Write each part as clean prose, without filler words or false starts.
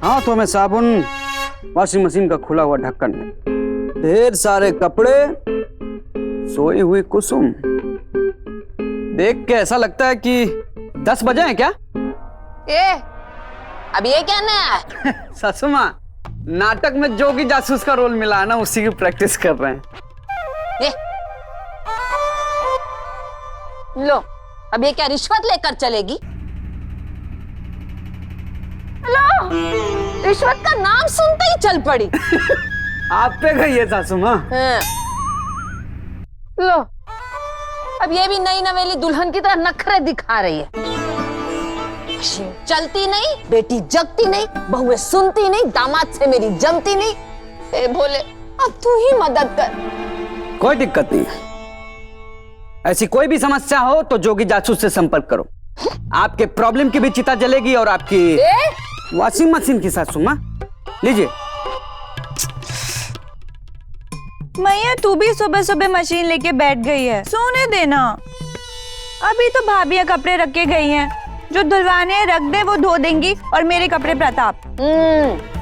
हाथों में साबुन, वॉशिंग मशीन का खुला हुआ ढक्कन, ढेर सारे कपड़े, सोई हुई कुसुम। देख के ऐसा लगता है कि 10 बजे हैं क्या? अब ये क्या नया है? सासू माँ, नाटक में जोगी जासूस का रोल मिला है ना, उसी की प्रैक्टिस कर रहे हैं। लो, अब ये क्या रिश्वत लेकर चलेगी? लो, रिश्वत का नाम सुनते ही चल पड़ी। आप पे गई है सासू माँ। लो, अब ये भी नई नवेली दुल्हन की तरह नखरे दिखा रही है। चलती नहीं, बेटी जगती नहीं, बहुएं सुनती नहीं, दामाद से मेरी जमती नहीं। ए भोले, अब तू ही मदद कर। कोई दिक्कत नहीं है, ऐसी कोई भी समस्या हो तो जोगी जासूस से संपर्क करो। आपके प्रॉब्लम की भी चिता जलेगी और आपकी वॉशिंग मशीन की। सासू माँ लीजिए। मैया तू भी सुबह सुबह मशीन लेके बैठ गई है, सोने देना। अभी तो भाभियां कपड़े रख के गई हैं, जो धुलवाने रख दे वो धो देंगी, और मेरे कपड़े प्रताप।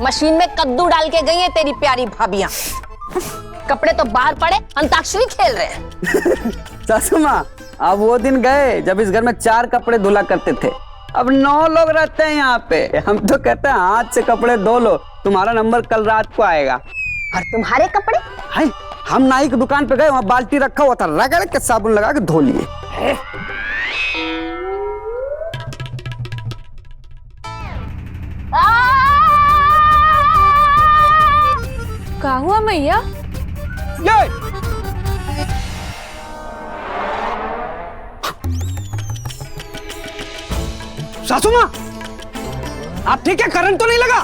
मशीन में कद्दू डाल के गई है तेरी प्यारी भाभियां। कपड़े तो बाहर पड़े, अंताक्षरी खेल रहे हैं। सासू माँ, अब वो दिन गए जब इस घर में 4 कपड़े धुला करते थे। अब 9 लोग रहते हैं यहाँ पे। हम तो कहते हैं हाथ से कपड़े धो लो, तुम्हारा नंबर कल रात को आएगा। और तुम्हारे कपड़े? हाय, हम नाई की दुकान पे गए, वहाँ बाल्टी रखा हुआ था, रगड़ के साबुन लगा के धो लिए। क्या हुआ मैया? सासू माँ, आप ठीक है? करंट तो नहीं लगा?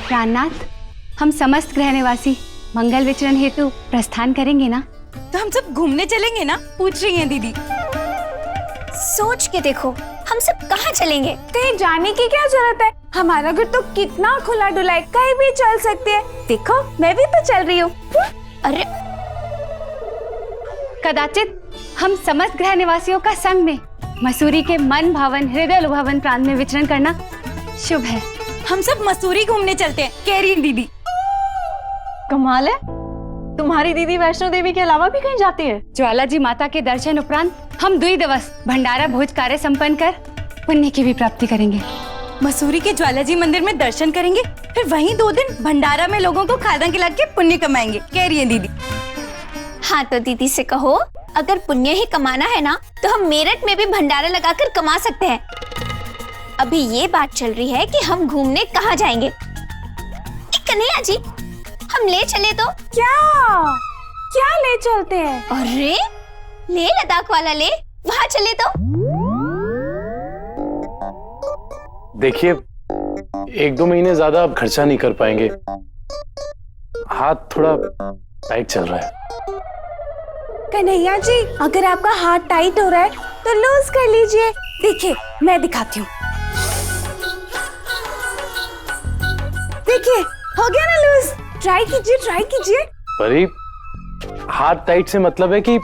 प्राणनाथ, हम समस्त ग्रह निवासी मंगल विचरण हेतु प्रस्थान करेंगे ना? तो हम सब घूमने चलेंगे ना? पूछ रही हैं दीदी। सोच के देखो, हम सब कहाँ चलेंगे? कहीं जाने की क्या जरूरत है? हमारा घर तो कितना खुला डुला है, कहीं भी चल सकते हैं। देखो, मैं भी तो चल रही हूँ। अरे कदाचित हम समस्त ग्रह निवासियों का संग में मसूरी के मन भावन हृदय लुभावन प्रांत में विचरण करना शुभ है। हम सब मसूरी घूमने चलते हैं, कह रही दीदी। कमाल है, तुम्हारी दीदी वैष्णो देवी के अलावा भी कहीं जाती है? ज्वाला जी माता के दर्शन उपरांत हम 2 दिवस भंडारा भोज कार्य संपन्न कर पुण्य की भी प्राप्ति करेंगे। मसूरी के ज्वाला जी मंदिर में दर्शन करेंगे, फिर वहीं 2 दिन भंडारा में लोगों को खाना खिला के पुण्य कमाएंगे, कह रही है दीदी। हाँ, तो दीदी से कहो, अगर पुण्य ही कमाना है ना, तो हम मेरठ में भी भंडारा लगाकर कमा सकते हैं। अभी ये बात चल रही है कि हम घूमने कहाँ जाएंगे। कन्हैया जी, हम ले चले तो? क्या ले चलते हैं? अरे ले लद्दाख वाला ले, वहाँ चले तो? देखिए, 1-2 महीने ज्यादा आप खर्चा नहीं कर पाएंगे, हाथ थोड़ा टाइट चल रहा है। कन्हैया जी, अगर आपका हाथ टाइट हो रहा है तो लूज कर लीजिए। देखिए, मैं दिखाती हूँ। देखिए, हो गया ना लूज। ट्राई कीजिए, ट्राई कीजिए। परी, हाथ टाइट से मतलब है कि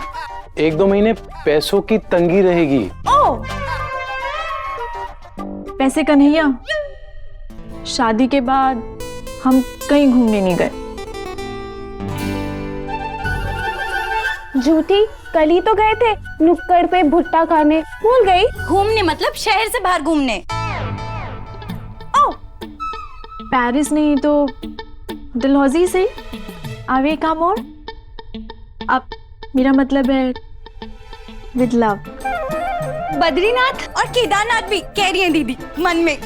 1-2 महीने पैसों की तंगी रहेगी। ओ, पैसे कन्हैया, शादी के बाद हम कहीं घूमने नहीं गए। झूठी, कल ही तो गए थे नुक्कड़ पे भुट्टा खाने, भूल गई? घूमने मतलब शहर से बाहर घूमने। ओ, पेरिस नहीं तो डलहौजी से आगे काम। और अब मेरा मतलब है विद लव। बद्रीनाथ और केदारनाथ भी, कह रही है दीदी मन में।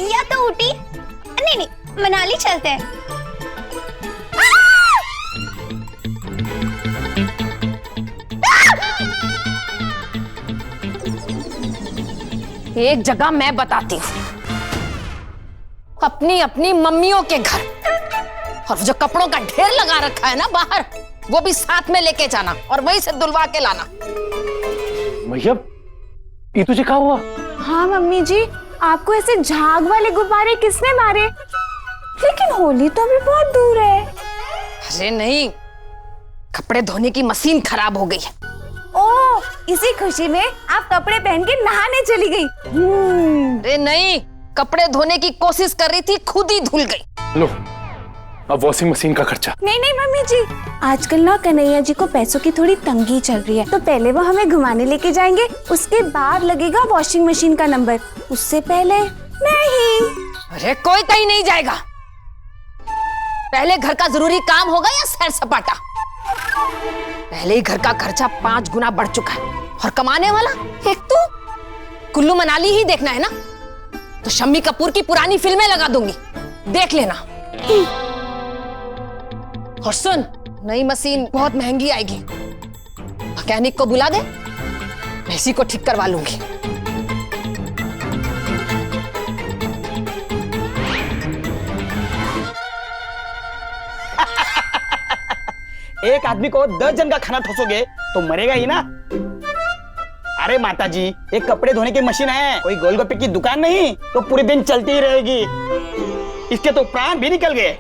या तो ऊटी, नहीं, मनाली चलते हैं। एक जगह मैं बताती हूँ, अपनी अपनी मम्मियों के घर, और जो कपड़ों का ढेर लगा रखा है ना बाहर, वो भी साथ में लेके जाना और वहीं से धुलवा के लाना। भैया, ये तुझे क्या हुआ? हाँ मम्मी जी, आपको ऐसे झाग वाले गुब्बारे किसने मारे? लेकिन होली तो अभी बहुत दूर है। अरे नहीं, कपड़े धोने की मशीन खराब हो गई है। ओ, इसी खुशी में आप कपड़े पहन के नहाने चली गई। अरे नहीं, कपड़े धोने की कोशिश कर रही थी, खुद ही धुल गई। लो, अब वॉशिंग मशीन का खर्चा। नहीं नहीं मम्मी जी, आजकल ना कन्हैया जी को पैसों की थोड़ी तंगी चल रही है, तो पहले वो हमें घुमाने लेके जाएंगे, उसके बाद लगेगा वॉशिंग मशीन का नंबर, उससे पहले नहीं। अरे कोई कहीं नहीं जाएगा, पहले घर का जरूरी काम होगा या सैर सपाटा। पहले ही घर का खर्चा 5 गुना बढ़ चुका है, और कमाने वाला एक तू। कुल्लू मनाली ही देखना है ना, तो शम्मी कपूर की पुरानी फिल्में लगा दूंगी, देख लेना। और सुन, नई मशीन बहुत महंगी आएगी, मैकेनिक को बुला दे, मैं इसी को ठीक करवा लूंगी। एक आदमी को 10 जन का खाना ठोसोगे तो मरेगा ही ना। अरे माताजी, एक कपड़े धोने की मशीन है, कोई गोलगप्पे की दुकान नहीं, तो पूरे दिन चलती ही रहेगी। इसके तो प्राण भी निकल गए।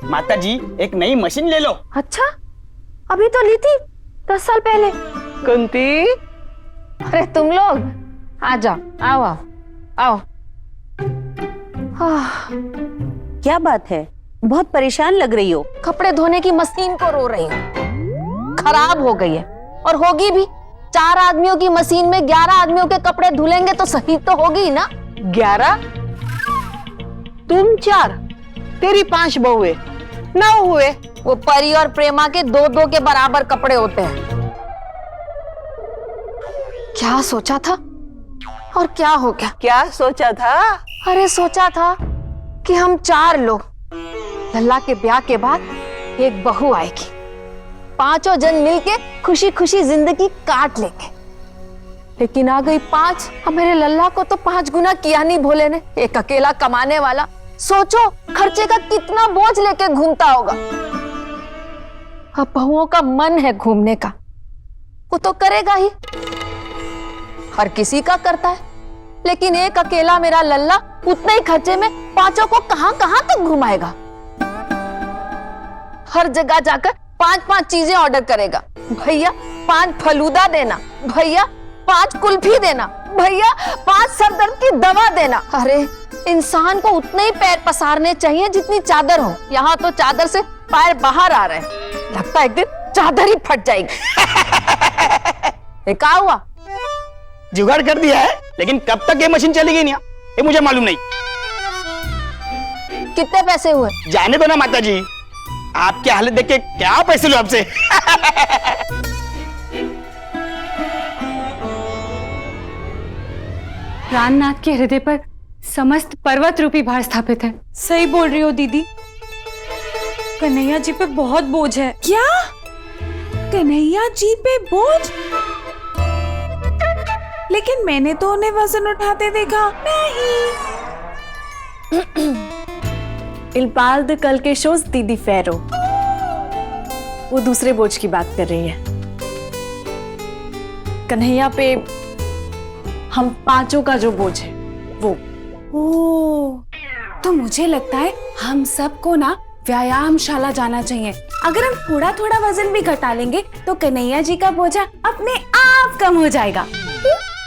माताजी, एक नई मशीन ले लो। अच्छा, अभी तो ली थी 10 साल पहले। कुंती, अरे तुम लोग आ जाओ, आओ आओ आओ। क्या बात है, बहुत परेशान लग रही हो। कपड़े धोने की मशीन को रो रही हूँ, खराब हो गई है, और होगी भी। 4 आदमियों की मशीन में 11 आदमियों के कपड़े धुलेंगे तो सही तो होगी ही ना। 11? तुम 4, तेरी 5 बहुए, 9 हुए। वो परी और प्रेमा के 2-2 के बराबर कपड़े होते हैं। क्या सोचा था और क्या हो गया। क्या सोचा था? अरे सोचा था कि हम 4 लोग, लल्ला के ब्याह के बाद एक बहू आएगी, 5 जन मिलके खुशी खुशी जिंदगी काट लेंगे। लेकिन आ गई 5। अब मेरे लल्ला को तो 5 गुना किया नहीं भोले ने। एक अकेला कमाने वाला, सोचो खर्चे का कितना बोझ लेके घूमता होगा। अब बहुओं का मन है घूमने का, वो तो करेगा ही, हर किसी का करता है। लेकिन एक अकेला मेरा लल्ला उतने ही खर्चे में 5 को कहां कहां तक घुमाएगा। हर जगह जाकर 5-5 चीजें ऑर्डर करेगा। भैया 5 फलूदा देना, भैया 5 कुल्फी देना, भैया 5 सर दर्द की दवा देना। अरे इंसान को उतने ही पैर पसारने चाहिए जितनी चादर हो। यहाँ तो चादर से पैर बाहर आ रहे हैं, लगता है एक दिन चादर ही फट जाएगी। क्या हुआ? जुगाड़ कर दिया है, लेकिन कब तक ये मशीन चलेगी नहीं, ये मुझे मालूम नहीं। कितने पैसे हुए? जाने दो ना माताजी, आपकी हालत देख के क्या पैसे लो आपसे। प्राणनाथ के हृदय पर समस्त पर्वत रूपी भार स्थापित है। सही बोल रही हो दीदी, कन्हैया जी पे बहुत बोझ है। क्या? कन्हैया जी पे बोझ? लेकिन मैंने तो उन्हें वजन उठाते देखा नहीं। इल्पाल्द कल के शोज दीदी फेरो, वो दूसरे बोझ की बात कर रही है। कन्हैया पे हम 5 का जो बोझ है वो। तो मुझे लगता है हम सबको ना व्यायामशाला जाना चाहिए। अगर हम थोड़ा थोड़ा वजन भी घटा लेंगे तो कन्हैया जी का बोझा अपने आप कम हो जाएगा।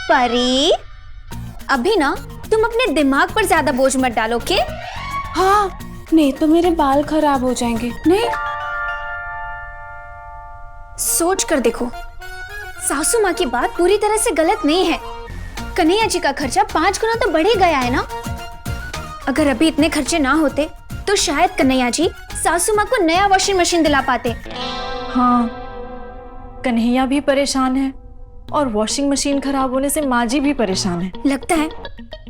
परी, अभी ना तुम अपने दिमाग पर ज्यादा बोझ मत डालो के। हाँ, नहीं तो मेरे बाल खराब हो जाएंगे। नहीं, सोच कर देखो, सासू माँ की बात पूरी तरह से गलत नहीं है। कन्हैया जी का खर्चा 5 गुना तो बढ़ ही गया है ना। अगर अभी इतने खर्चे ना होते तो शायद कन्हैया जी सासू माँ को नया वॉशिंग मशीन दिला पाते। हाँ, कन्हैया भी परेशान है और वॉशिंग मशीन खराब होने से माँ जी भी परेशान है। लगता है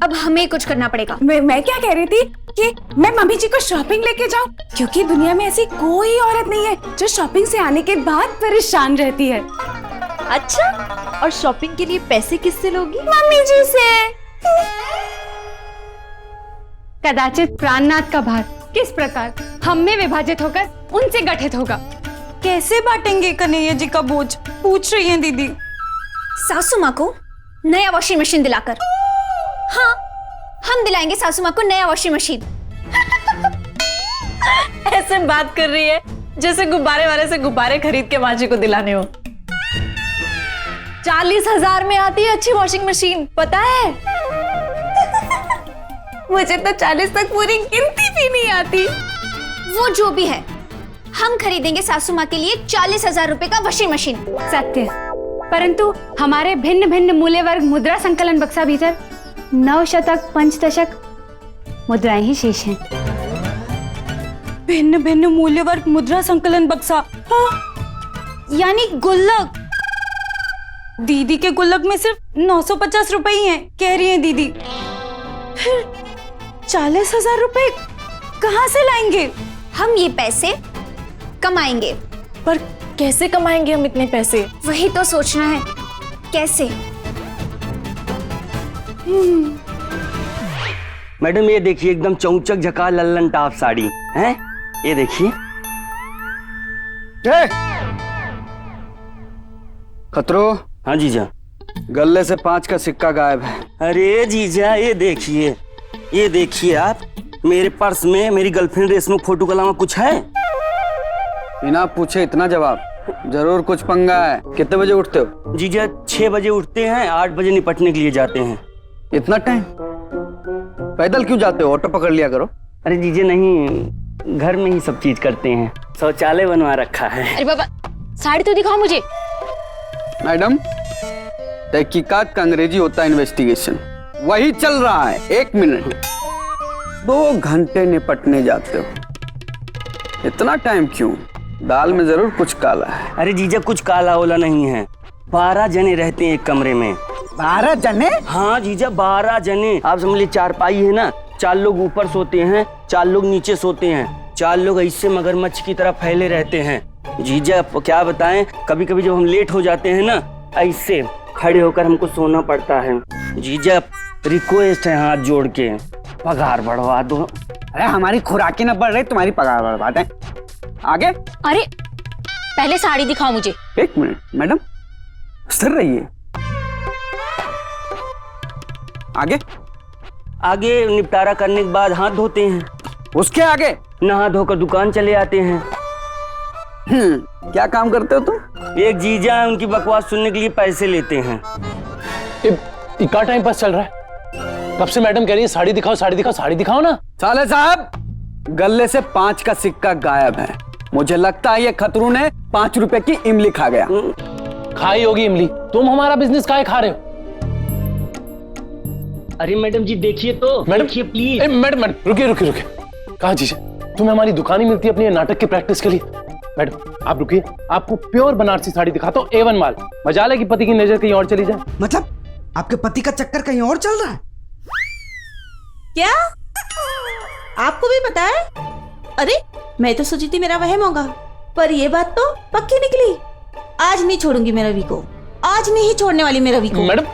अब हमें कुछ करना पड़ेगा। मैं क्या कह रही थी कि मैं मम्मी जी को शॉपिंग लेके जाऊं, क्योंकि दुनिया में ऐसी कोई औरत नहीं है जो शॉपिंग से आने के बाद परेशान रहती है। अच्छा, और शॉपिंग के लिए पैसे किससे लोगी? मम्मी जी से। कदाचित प्राणनाथ का भार किस प्रकार हम में विभाजित होकर उनसे गठित होगा। कैसे बांटेंगे कन्हैया जी का बोझ, पूछ रही हैं दीदी। सासू माँ को नया वॉशिंग मशीन दिलाकर। हाँ, हम दिलाएंगे सासू माँ को नया वॉशिंग मशीन। ऐसे बात कर रही है जैसे गुब्बारे वाले से गुब्बारे खरीद के माँ जी को दिलाने हो। 40,000 में आती है अच्छी वॉशिंग मशीन, पता है? मुझे तो 40 तक पूरी गिनती भी नहीं आती। वो जो भी है, हम खरीदेंगे सासू माँ के लिए 40,000 रुपए का वॉशिंग मशीन। सत्य, परंतु हमारे भिन्न भिन्न मूल्य वर्ग मुद्रा संकलन बक्सा भीतर 9 शतक 5 दशक मुद्राएं ही शेष हैं। भिन्न भिन्न मूल्य वर्ग मुद्रा संकलन बक्सा, हाँ, यानी गुल्लक। दीदी के गुल्लक में सिर्फ 950 रुपए ही हैं, कह रही हैं दीदी। फिर 40,000 रुपए कहाँ से लाएंगे? हम ये पैसे कमाएंगे। पर कैसे कमाएंगे हम इतने पैसे? वही तो सोचना है, कैसे। मैडम ये देखिए, एकदम चौचक झका लल्लन टाप साड़ी है, ये देखिए। खतरो, हाँ जीजा। गले से 5 का सिक्का गायब है। अरे जीजा ये देखिए आप, मेरे पर्स में मेरी गर्लफ्रेंड रेशमा फोटो के अलावा कुछ है? बिना पूछे इतना जवाब, जरूर कुछ पंगा है। कितने बजे उठते हो? जीजा 6 बजे उठते हैं, 8 बजे निपटने के लिए जाते हैं। इतना टाइम? पैदल क्यों जाते हो? ऑटो पकड़ लिया करो। अरे जीजा नहीं, घर में ही सब चीज करते हैं, शौचालय बनवा रखा है। अरे बाबा, साड़ी तो दिखाओ मुझे। मैडम, तहकीकात का अंग्रेजी होता है इन्वेस्टिगेशन, वही चल रहा है। 1 मिनट, 2 घंटे निपटने जाते हो, इतना टाइम क्यों? दाल में जरूर कुछ काला है। अरे जीजा कुछ काला ओला नहीं है, 12 जने रहते हैं एक कमरे में। 12 जने? हाँ जीजा 12 जने। आप समझ लीजिए चारपाई है ना, 4 लोग ऊपर सोते हैं, 4 लोग नीचे सोते हैं, 4 लोग ऐसे मगरमच्छ की तरह फैले रहते हैं। जीजा क्या बताएं, कभी कभी जब हम लेट हो जाते हैं ना, ऐसे खड़े होकर हमको सोना पड़ता है। जीजा रिक्वेस्ट है हाथ जोड़ के, पगार बढ़वा दो। अरे हमारी खुराकी न बढ़ रही, तुम्हारी पगार बढ़वाते हैं। आगे? अरे पहले साड़ी दिखाओ मुझे। 1 मिनट मैडम, स्थिर रहिए। आगे? आगे निपटारा करने के बाद हाथ धोते हैं। उसके आगे? नहा धोकर दुकान चले आते हैं। क्या काम करते हो तुम? एक जीजा है, उनकी बकवास सुनने के लिए पैसे लेते हैं। इतना टाइम पास चल रहा है, कब से मैडम कह रही है साड़ी दिखाओ साड़ी दिखाओ, साड़ी दिखाओ ना। साले साहब, गले से 5 का सिक्का गायब है। मुझे लगता है ये खतरू ने 5 रुपए की इमली खा गया। खाई होगी इमली, तुम हमारा बिजनेस काहे खा रहे हो? अरे मैडम जी देखिए तो, मैडम देखिए प्लीज। मैडम रुकिए। कहाँ जीजा, तुम्हें हमारी दुकान ही मिलती है अपनी नाटक की प्रैक्टिस के लिए। मैडम आप रुकिए, आपको प्योर बनारसी साड़ी दिखाता हूँ, A1 माल। मजाल है कि पति की नजर कहीं और चली जाए। मतलब आपके पति का चक्कर कहीं और चल रहा है क्या? आपको भी पता है? अरे मैं तो सोची थी मेरा वहम होगा, पर ये बात तो पक्की निकली। आज नहीं छोड़ूंगी मैं रवि को, आज नहीं छोड़ने वाली मैं रवि को। मैडम,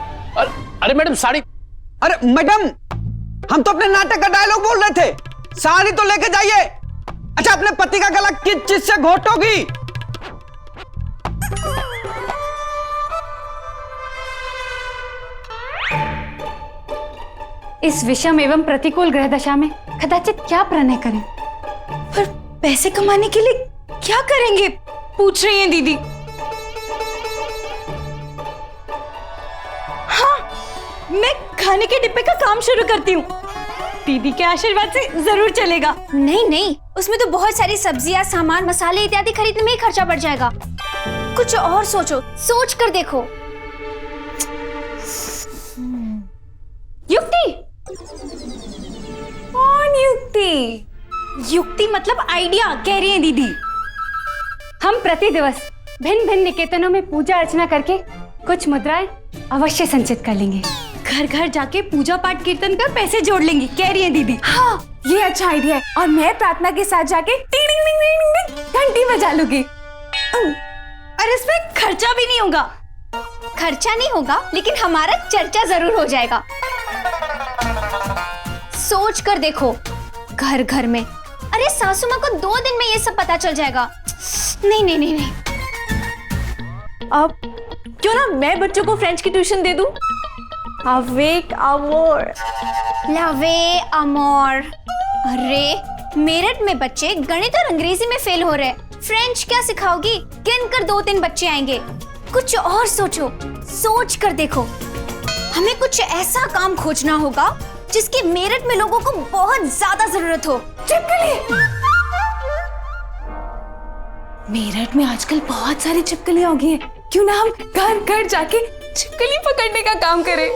अरे मैडम साड़ी। अरे मैडम, हम तो अपने नाटक का डायलॉग बोल रहे थे, साड़ी तो लेके जाइए। अच्छा, अपने पति का गला किस चीज से घोटोगी? इस विषम एवं प्रतिकूल ग्रह दशा में कदाचित क्या प्रणय करें? पर पैसे कमाने के लिए क्या करेंगे, पूछ रही हैं दीदी। हाँ, मैं खाने के डिब्बे का काम शुरू करती हूँ, दीदी के आशीर्वाद से जरूर चलेगा। नहीं, उसमें तो बहुत सारी सब्जियां, सामान, मसाले इत्यादि खरीदने में ही खर्चा बढ़ जाएगा। कुछ और सोचो, सोच कर देखो। युक्ति? कौन युक्ति? युक्ति मतलब आइडिया, कह रही हैं दीदी। हम प्रति दिवस भिन्न भिन्न निकेतनों में पूजा अर्चना करके कुछ मुद्राएं अवश्य संचित कर लेंगे। घर घर जाके पूजा पाठ कीर्तन कर पैसे जोड़ लेंगी, कह रही हैं दीदी। हाँ, ये अच्छा आइडिया है। और मैं प्रार्थना के साथ जाके टिंग टिंग टिंग टिंग टिंग घंटी बजा लूंगी। और इसमें खर्चा भी नहीं होगा। खर्चा नहीं होगा, लेकिन हमारा चर्चा जरूर हो जाएगा। सोच कर देखो, घर घर में। अरे सासू माँ को 2 दिन में ये सब पता चल जाएगा। नहीं। अब क्यों ना मैं बच्चों को फ्रेंच की ट्यूशन दे दूं? अवेक अमोर, लावे अमोर। अरे मेरठ में बच्चे गणित और अंग्रेजी में फेल हो रहे, फ्रेंच क्या सिखाओगी? गिनकर 2-3 बच्चे आएंगे। कुछ और सोचो, सोच कर देखो। हमें कुछ ऐसा काम खोजना होगा जिसकी मेरठ में लोगों को बहुत ज्यादा जरूरत हो। छिपकली। मेरठ में आजकल बहुत सारी छिपकलियां हो गई हैं। क्यों ना हम घर घर जाके छिपकली पकड़ने का काम करें?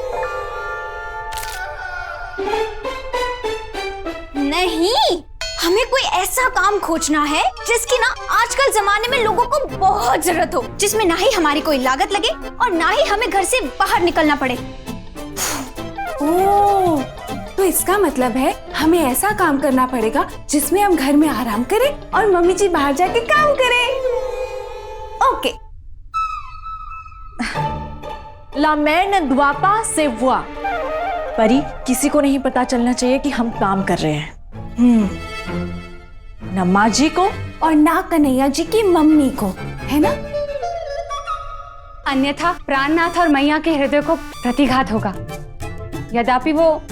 नहीं, हमें कोई ऐसा काम खोजना है जिसकी ना आजकल जमाने में लोगों को बहुत जरूरत हो, जिसमें ना ही हमारी कोई लागत लगे और ना ही हमें घर से बाहर निकलना पड़े। ओह, तो इसका मतलब है हमें ऐसा काम करना पड़ेगा जिसमें हम घर में आराम करें और मम्मी जी बाहर जाके काम करें। ओके। ला मैन द्वापा से हुआ। परी, किसी को नहीं पता चलना चाहिए कि हम काम कर रहे हैं। ना माँ जी को और ना कन्हैया जी की मम्मी को, है ना? अन्यथा प्राणनाथ और मैया के हृदय को प्रतिघात होगा। यद्यपि वो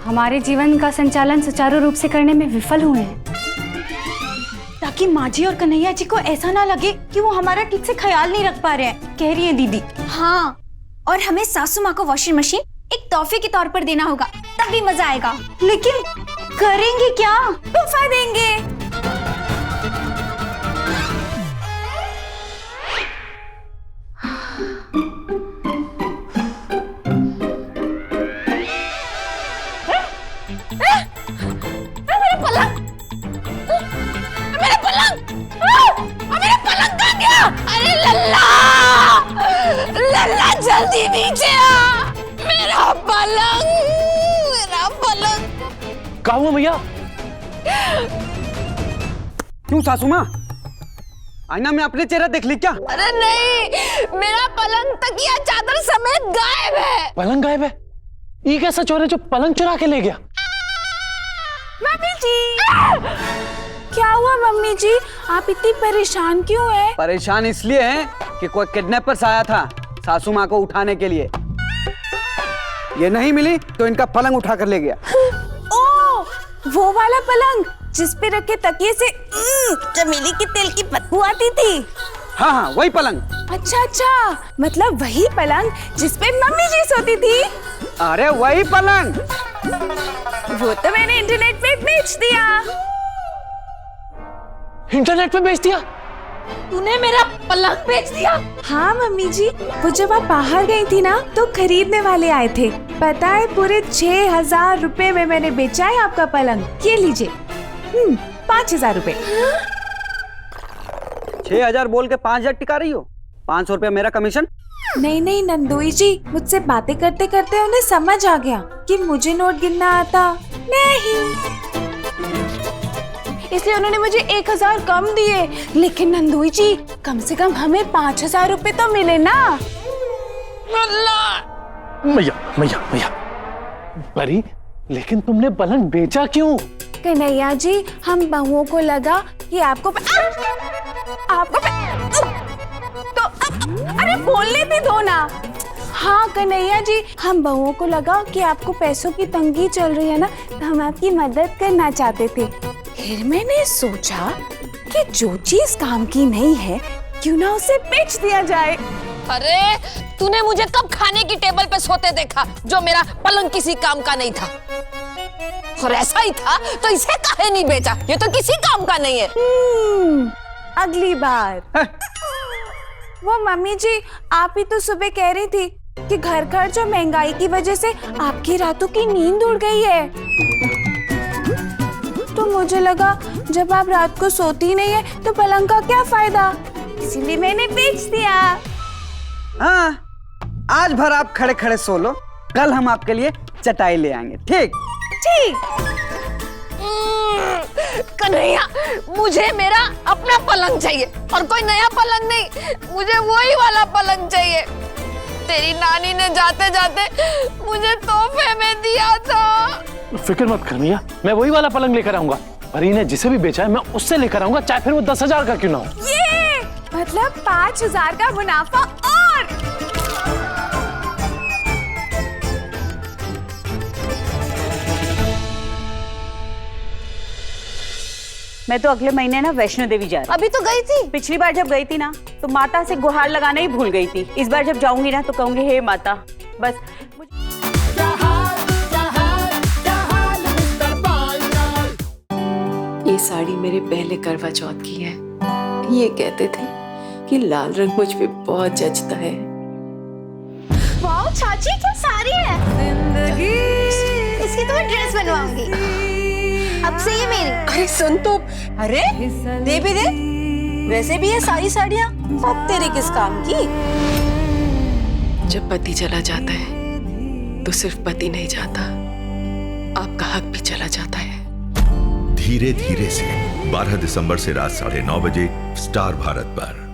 हमारे जीवन का संचालन सुचारू रूप से करने में विफल हुए हैं, ताकि माँ जी और कन्हैया जी को ऐसा ना लगे कि वो हमारा ठीक से ख्याल नहीं रख पा रहे हैं, कह रही है दीदी। हाँ, और हमें सासू माँ को वॉशिंग मशीन एक तोहफे के तौर पर देना होगा, तभी मजा आएगा। लेकिन करेंगे क्या? तोहफा देंगे। लल्ला जल्दी नीचे आ, मेरा पलंग, मेरा पलंग। क्या हुआ भैया? क्यों सासू माँ, आईना में अपने चेहरा देख ली क्या? अरे नहीं, मेरा पलंग तकिया चादर समेत गायब है। पलंग गायब है? ये कैसा चोर है जो पलंग चुरा के ले गया? मम्मी जी, क्या हुआ मम्मी जी? आप इतनी परेशान क्यों हैं? परेशान इसलिए हैं कि कोई किडनैपर्स आया था सासू माँ को उठाने के लिए। ये नहीं मिली तो इनका पलंग उठा कर ले गया। ओ, वो वाला पलंग जिस पे रखे तकिए से चमेली के तेल की बदबू आती थी। हाँ हाँ, वही पलंग। अच्छा अच्छा, मतलब वही पलंग जिस पे मम्मी जी सोती थी। अरे वही पलंग। वो तो मैंने इंटरनेट पे बेच दिया। इंटरनेट पे बेच दिया? तूने मेरा पलंग बेच दिया? हाँ मम्मी जी, वो जब आप बाहर गई थी ना तो खरीदने वाले आए थे। पता है, पूरे 6,000 रुपए में मैंने बेचा है आपका पलंग। ये लीजिए। 5,000 रुपए। 6,000 बोल के 5,000 टिका रही हो? 500 रुपया मेरा कमीशन। नहीं नहीं नंदोई जी, मुझसे बातें करते करते उन्हें समझ आ गया कि मुझे नोट गिनना आता नहीं, इसलिए उन्होंने मुझे 1,000 कम दिए। लेकिन नंदोई जी, कम से कम हमें 5,000 रुपए तो मिले ना। मैया मैया मैया, परी, लेकिन तुमने पलंग बेचा क्यों? कन्हैया जी, हम बहुओं को लगा कि आपको तो अरे बोलने भी दो ना। हाँ कन्हैया जी, हम बहुओं को लगा कि आपको पैसों की तंगी चल रही है ना, तो हम आपकी मदद करना चाहते थे। फिर मैंने सोचा कि जो चीज काम की नहीं है, क्यों ना उसे बेच दिया जाए। अरे तूने मुझे कब खाने की टेबल पे सोते देखा जो मेरा पलंग किसी काम का नहीं था? और ऐसा ही था तो इसे काहे नहीं बेचा? ये तो किसी काम का नहीं है। अगली बार। वो मम्मी जी, आप ही तो सुबह कह रही थी कि घर घर जो महंगाई की वजह से आपकी रातों की नींद उड़ गई है। तो मुझे लगा जब आप रात को सोती नहीं है तो पलंग का क्या फायदा, इसीलिए मैंने बेच दिया। हाँ, आज भर आप खड़े खड़े सो लो, कल हम आपके लिए चटाई ले आएंगे। ठीक ठीक। कन्हैया, मुझे मेरा अपना पलंग चाहिए और कोई नया पलंग नहीं, मुझे वही वाला पलंग चाहिए। तेरी नानी ने जाते जाते मुझे तोहफे में दिया था। फिक्र मत कर मैया, मैं वही वाला पलंग लेकर आऊंगा। परी ने जिसे भी बेचा है मैं उससे लेकर आऊंगा, चाहे फिर वो 10,000 का क्यों ना हो। ये मतलब 5,000 का मुनाफा। और मैं तो अगले महीने ना वैष्णो देवी जा रही। अभी तो गई थी। पिछली बार जब गई थी ना तो माता से गुहार लगाना ही भूल गई थी। इस बार जब जाऊंगी ना तो कहूंगी हे माता, बस साड़ी मेरे पहले करवा चौथ की है। ये कहते थे कि लाल रंग मुझ पे बहुत जचता है। वाह चाची, क्या साड़ी है। इसकी तो मैं ड्रेस बनवाऊंगी। अब से ये मेरी। अरे सुन तो, अरे दे भी दे, वैसे भी ये सारी साड़ियाँ अब तेरे किस काम की। जब पति चला जाता है तो सिर्फ पति नहीं जाता, आपका हक भी चला जाता है। धीरे धीरे से 12 दिसंबर से रात 9:30 बजे स्टार भारत पर।